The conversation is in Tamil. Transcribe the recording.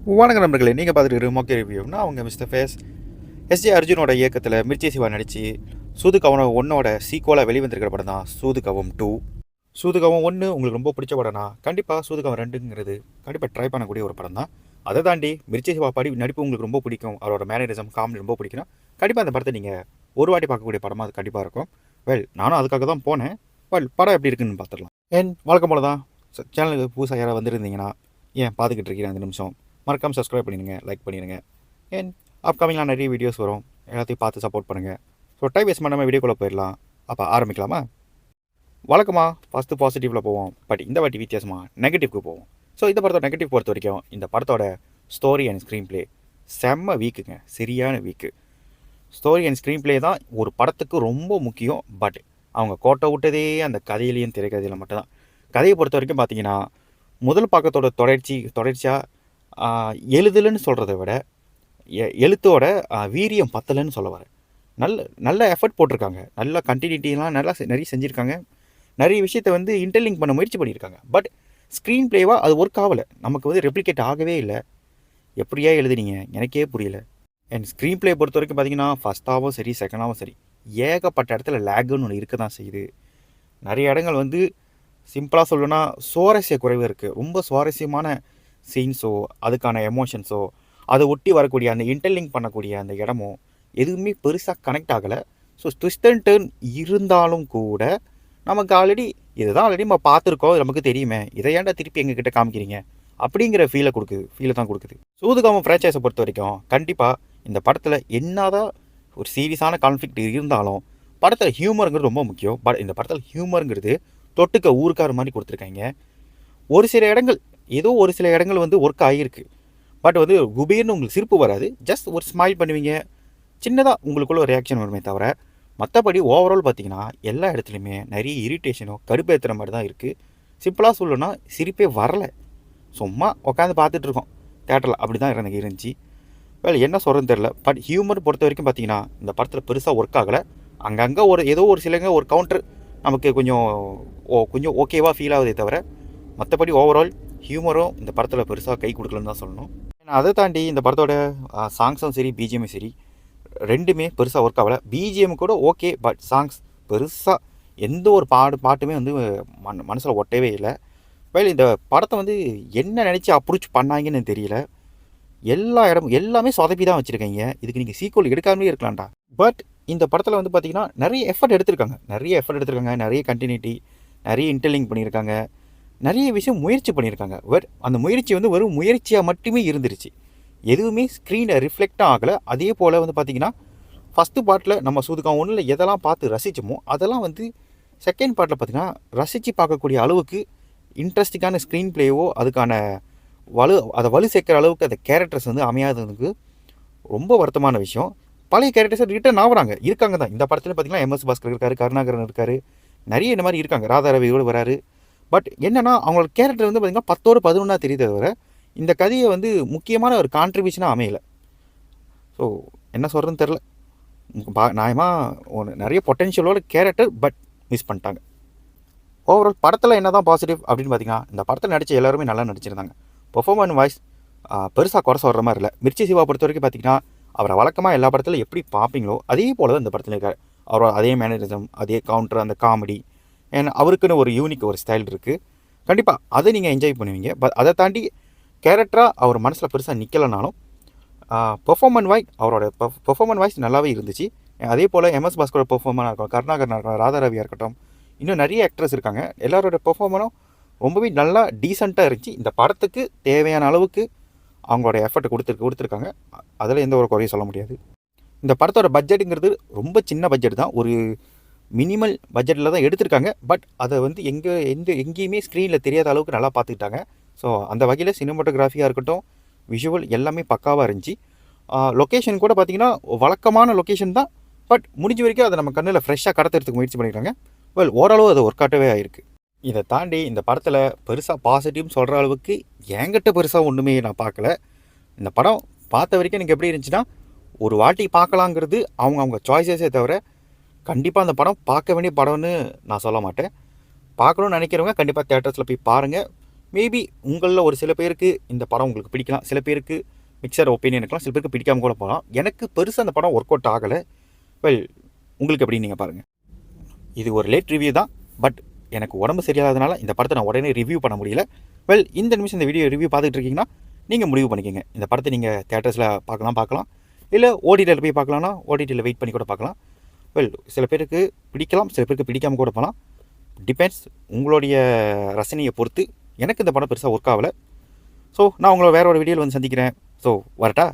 வணக்கம் நண்பர்களே, நீங்கள் பார்த்துட்டு மோக்கே ரிவ்யூனா அவங்க மிஸ்டர் ஃபேஸ் எஸ்ஜே அர்ஜுனோட இயக்கத்தில் மிர்ச்சி சிவா நடித்து சூதுகவனம் ஒன்னோட சீக்குவலாக வெளிவந்திருக்கிற படம் தான் சூதுகவம் 2. சூதுகவம் 1 உங்களுக்கு ரொம்ப பிடிச்ச படம்னா கண்டிப்பாக சூதுகவம் 2ங்கிறது கண்டிப்பாக ட்ரை பண்ணக்கூடிய ஒரு படம் தான். அதை தாண்டி மிர்ச்சி சிவா நடிப்பு உங்களுக்கு ரொம்ப பிடிக்கும், அவரோட மேனரிசம் காமெடி ரொம்ப பிடிக்கும்னா கண்டிப்பாக அந்த படத்தை நீங்கள் ஒரு வாட்டி பார்க்கக்கூடிய படமாக அது கண்டிப்பாக இருக்கும். நானும் அதுக்காக தான் போனேன். படம் எப்படி இருக்குன்னு பார்த்துடலாம். வழக்கம் போல தான் சேனலுக்கு புதுசாக யாராவது வந்துருந்தீங்கன்னா பார்த்துக்கிட்டு இருக்கிறேன் 5 நிமிஷம் மறக்காமல் சப்ஸ்கிரைப் பண்ணிடுங்க, லைக் பண்ணிடுங்க. அப்கமிங்லாம் நிறைய வீடியோஸ் வரும், எல்லாத்தையும் பார்த்து சப்போர்ட் பண்ணுங்கள். ஸோ டைம் வேஸ்ட் பண்ணாமல் வீடியோக்குள்ளே போயிடலாம். அப்போ ஆரம்பிக்கலாமா? வழக்கமாக ஃபஸ்ட்டு பாசிட்டிவில் போவோம், பட் இந்த வாட்டி வித்தியாசமாக நெகட்டிவ்க்கு போவோம். ஸோ இந்த படத்தோட நெகட்டிவ் பொறுத்த வரைக்கும் இந்த படத்தோட ஸ்டோரி அண்ட் ஸ்க்ரீன் ப்ளே செம்ம வீக்குங்க, சரியான week. Story and screen play தான் ஒரு படத்துக்கு ரொம்ப முக்கியம். பட் அவங்க கோட்டை விட்டதே அந்த கதையிலையும் திரைக்கதையில் மட்டும்தான். கதையை பொறுத்த வரைக்கும் பார்த்தீங்கன்னா முதல் பக்கத்தோட தொடர்ச்சியாக எழுதலைன்னு சொல்கிறத விட எழுத்தோட வீரியம் பத்தலைன்னு சொல்ல வரேன். நல்ல எஃபர்ட் போட்டிருக்காங்க, நல்ல கண்டினியூட்டிலாம் நிறைய செஞ்சுருக்காங்க, நிறைய விஷயத்தை வந்து இன்டர்லிங்க் பண்ண முயற்சி பண்ணியிருக்காங்க. பட் ஸ்க்ரீன் ப்ளேவாக அது ஒர்க் ஆகலை, நமக்கு வந்து ரெப்ளிகேட் ஆகவே இல்லை. எப்படியா எழுதுனீங்க எனக்கே புரியல. அண்ட் ஸ்க்ரீன் ப்ளே பொறுத்த வரைக்கும் பார்த்தீங்கன்னா ஃபஸ்ட்டாகவும் சரி செகண்டாகவும் சரி ஏகப்பட்ட இடத்துல லேக்குன்னு ஒன்று இருக்க தான் செய்யுது. நிறைய இடங்கள் வந்து சிம்பிளாக சொல்லணும்னா சுவாரஸ்ய குறைவு இருக்குது. ரொம்ப சுவாரஸ்யமான சீன்ஸோ அதுக்கான எமோஷன்ஸோ அதை ஒட்டி வரக்கூடிய அந்த இன்டர்லிங்க் பண்ணக்கூடிய அந்த இடமோ எதுவுமே பெருசாக கனெக்ட் ஆகலை. ஸோ ட்விஸ்ட் அண்ட் டர்ன் இருந்தாலும் கூட நமக்கு ஆல்ரெடி நம்ம பார்த்துருக்கோம், நமக்கு தெரியுமே, இதை ஏன்டா திருப்பி எங்ககிட்ட காமிக்கிறீங்க அப்படிங்கிற ஃபீலை தான் கொடுக்குது. சூதுகாமம் ஃப்ரான்ச்சைஸை பொறுத்த வரைக்கும் கண்டிப்பாக இந்த படத்தில் என்னதான் ஒரு சீரியஸான கான்ஃப்ளிக்ட் இருந்தாலும் படத்தில் ஹியூமருங்கிறது ரொம்ப முக்கியம். பட் இந்த படத்தில் ஹியூமருங்கிறது தொட்டுக்க ஊருக்கார மாதிரி கொடுத்துருக்காங்க. ஒரு சில இடங்கள் வந்து ஒர்க் ஆகியிருக்கு. பட் வந்து குபீர்னு உங்களுக்கு சிரிப்பு வராது, ஜஸ்ட் ஒரு ஸ்மைல் பண்ணுவீங்க, சின்னதாக உங்களுக்குள்ள ஒரு ரியாக்ஷன் வருமே தவிர மற்றபடி ஓவரால் பார்த்தீங்கன்னா எல்லா இடத்துலையுமே நிறைய இரிட்டேஷனோ கடுப்பேற்றுற மாதிரி தான் இருக்குது. சிம்பிளாக சொல்லணும்னா சிரிப்பே வரலை, சும்மா உட்காந்து பார்த்துட்ருக்கோம் தேட்டரில், அப்படி தான் எனக்கு இருந்துச்சு. என்ன சொல்கிறதுன்னு தெரில. பட் ஹியூமர் பொறுத்த வரைக்கும் பார்த்தீங்கன்னா இந்த படத்தில் பெருசாக ஒர்க் ஆகலை. அங்கங்கே ஏதோ ஒரு சிலங்க ஒரு கவுண்டர் நமக்கு கொஞ்சம் ஓகேவாக ஃபீல் ஆகுதே தவிர மற்றபடி ஓவரால் ஹியூமரும் இந்த படத்தில் பெருசாக கை கொடுக்கலன்னு தான் சொல்லணும். அதை தாண்டி இந்த படத்தோட சாங்ஸும் சரி பிஜிஎம்மும் சரி ரெண்டுமே பெருசாக ஒர்க் ஆகலை. பிஜிஎம் கூட ஓகே, பட் சாங்ஸ் பெருசாக எந்த ஒரு பாட்டுமே வந்து மனசில் ஒட்டவே இல்லை. இந்த படத்தை வந்து என்ன நினச்சி அப்ரோச் பண்ணாங்கன்னு தெரியல. எல்லாமே சொதப்பி தான் வச்சுருக்கீங்க. இதுக்கு நீங்கள் சீக்வல் எடுக்காமலே இருக்கலாம்டா. பட் இந்த படத்தில் வந்து பார்த்திங்கன்னா நிறைய எஃபர்ட் எடுத்திருக்காங்க, நிறைய கண்டினியூட்டி, நிறைய இன்டர்லிங்க் பண்ணியிருக்காங்க, நிறைய விஷயம் முயற்சி பண்ணியிருக்காங்க. அந்த முயற்சி வந்து வெறும் முயற்சியாக மட்டுமே இருந்துருச்சு, எதுவுமே ஸ்க்ரீனில் ரிஃப்ளெக்டாக ஆகலை. அதே போல் வந்து பார்த்திங்கன்னா ஃபஸ்ட்டு பார்ட்டில் நம்ம சூதுகாமம் 1ல் எதெல்லாம் பார்த்து ரசித்தோமோ அதெல்லாம் வந்து செகண்ட் பார்ட்டில் பார்த்திங்கன்னா ரசித்து பார்க்கக்கூடிய அளவுக்கு இன்ட்ரெஸ்டிங்கான ஸ்க்ரீன் ப்ளேவோ அதுக்கான அதை வலு சேர்க்குற அளவுக்கு அந்த கேரக்டர்ஸ் வந்து அமையாததுக்கு ரொம்ப வருத்தமான விஷயம். பழைய கேரக்டர்ஸை ரிட்டர்ன் இருக்காங்க தான். இந்த படத்தில் பார்த்திங்கன்னா எம்எஸ் பாஸ்கர் இருக்கார், கருணாகரன் இருக்கார், நிறைய இந்த மாதிரி இருக்காங்க, ராதா ரவியோடு வராரு. பட் என்னென்னா அவங்களோட கேரக்டர் வந்து பார்த்திங்கன்னா 10 11 தெரியுதே தவிர இந்த கதையை வந்து முக்கியமான ஒரு கான்ட்ரிபியூஷனாக அமையலை. ஸோ என்ன சொல்கிறதுன்னு தெரில. நியாயமாக நிறைய பொட்டென்ஷியலோட கேரக்டர், பட் மிஸ் பண்ணிட்டாங்க. ஓவரால் படத்தில் என்ன தான் பாசிட்டிவ் அப்படின்னு பார்த்தீங்கன்னா இந்த படத்தில் நடித்த எல்லாருமே நல்லா நடிச்சிருந்தாங்க. பெர்ஃபார்மன்ஸ் வாய்ஸ் பெருசாக குறை சொல்கிற மாதிரி இல்லை. மிர்ச்சி சிவா பொறுத்த வரைக்கும் பார்த்திங்கன்னா அவரை வழக்கமாக எல்லா படத்துலையும் எப்படி பார்ப்பீங்களோ அதே போல் தான் இந்த படத்தில் இருக்கார். அவரோட அதே மேனரிசம், அதே கவுண்டர், அந்த காமெடி, ஏன்னா அவருக்குன்னு ஒரு யூனிக் ஒரு ஸ்டைல் இருக்குது. கண்டிப்பாக அதை நீங்கள் என்ஜாய் பண்ணுவீங்க. பட் அதை தாண்டி கேரக்டராக அவர் மனசில் பெருசாக நிற்கலைனாலும் அவரோட பெர்ஃபார்மன்ஸ் வாய்ஸ் நல்லாவே இருந்துச்சு. அதே போல் எம்எஸ் பாஸ்கரோட பெர்ஃபார்மனாக இருக்கட்டும், கருணாகரன், ராதா ரவியாக இருக்கட்டும், இன்னும் நிறைய ஆக்ட்ரஸ் இருக்காங்க, எல்லாரோட பெர்ஃபார்மனும் ரொம்பவே நல்லா டீசெண்டாக இருந்துச்சு. இந்த படத்துக்கு தேவையான அளவுக்கு அவங்களோட எஃபர்ட் கொடுத்துருக்காங்க, அதில் எந்த ஒரு குறையும் சொல்ல முடியாது. இந்த படத்தோட பட்ஜெட்டுங்கிறது ரொம்ப சின்ன பட்ஜெட் தான், ஒரு மினிமல் பட்ஜெட்டில் தான் எடுத்திருக்காங்க. பட் அதை வந்து எங்கேயுமே ஸ்க்ரீனில் தெரியாத அளவுக்கு நல்லா பார்த்துக்கிட்டாங்க. ஸோ அந்த வகையில் சினிமாட்டோகிராஃபியாக இருக்கட்டும், விஷுவல் எல்லாமே பக்காவாக இருந்துச்சு. லொக்கேஷன் கூட பார்த்திங்கன்னா வழக்கமான லொக்கேஷன் தான், பட் முடிஞ்ச வரைக்கும் அதை நம்ம கண்ணில் ஃப்ரெஷ்ஷாக கடத்துறதுக்கு முயற்சி பண்ணியிருக்காங்க. ஓரளவு அது ஒர்க் அவுட்டவே ஆகிருக்கு. இதை தாண்டி இந்த படத்தில் பெருசாக பாசிட்டிவ்னு சொல்கிற அளவுக்கு என்கிட்ட பெருசாக ஒன்றுமே நான் பார்க்கல. இந்த படம் பார்த்த வரைக்கும் எனக்கு எப்படி இருந்துச்சுன்னா ஒரு வாட்டி பார்க்கலாங்கிறது அவங்க சாய்ஸஸே தவிர கண்டிப்பாக அந்த படம் பார்க்க வேண்டிய படம்னு நான் சொல்ல மாட்டேன். பார்க்கணுன்னு நினைக்கிறவங்க கண்டிப்பாக தியேட்டர்ஸில் போய் பாருங்கள். மேபி உங்களில் ஒரு சில பேருக்கு இந்த படம் உங்களுக்கு பிடிக்கலாம், சில பேருக்கு மிக்சர் ஒப்பீனியன் இருக்கலாம், சில பேருக்கு பிடிக்காம கூட போகலாம். எனக்கு பெருசாக அந்த படம் ஒர்க் அவுட் ஆகலை. வெல், உங்களுக்கு எப்படின்னு நீங்கள் பாருங்கள். இது ஒரு லேட் ரிவ்யூ தான், பட் எனக்கு உடம்பு சரியாததுனால இந்த படத்தை நான் உடனே ரிவ்யூ பண்ண முடியல. வெல், இந்த நிமிஷம் இந்த வீடியோ ரிவ்யூ பார்த்துட்டு இருக்கீங்கன்னா நீங்கள் முடிவு பண்ணிக்கோங்க. இந்த படத்தை நீங்கள் தேட்டர்ஸில் பார்க்கலாம், இல்லை ஓடிடியில் போய் பார்க்கலாம்னா ஓடிடியில் வெயிட் பண்ணி கூட பார்க்கலாம். வெல், சில பேருக்கு பிடிக்கலாம், சில பேருக்கு பிடிக்காமல் கூட போகலாம். டிபெண்ட்ஸ் உங்களுடைய ரசனையை பொறுத்து. எனக்கு இந்த படம் பெருசாக ஒர்க் ஆகலை. ஸோ நான் உங்களை வேற ஒரு வீடியோவில் வந்து சந்திக்கிறேன். ஸோ வரட்டா?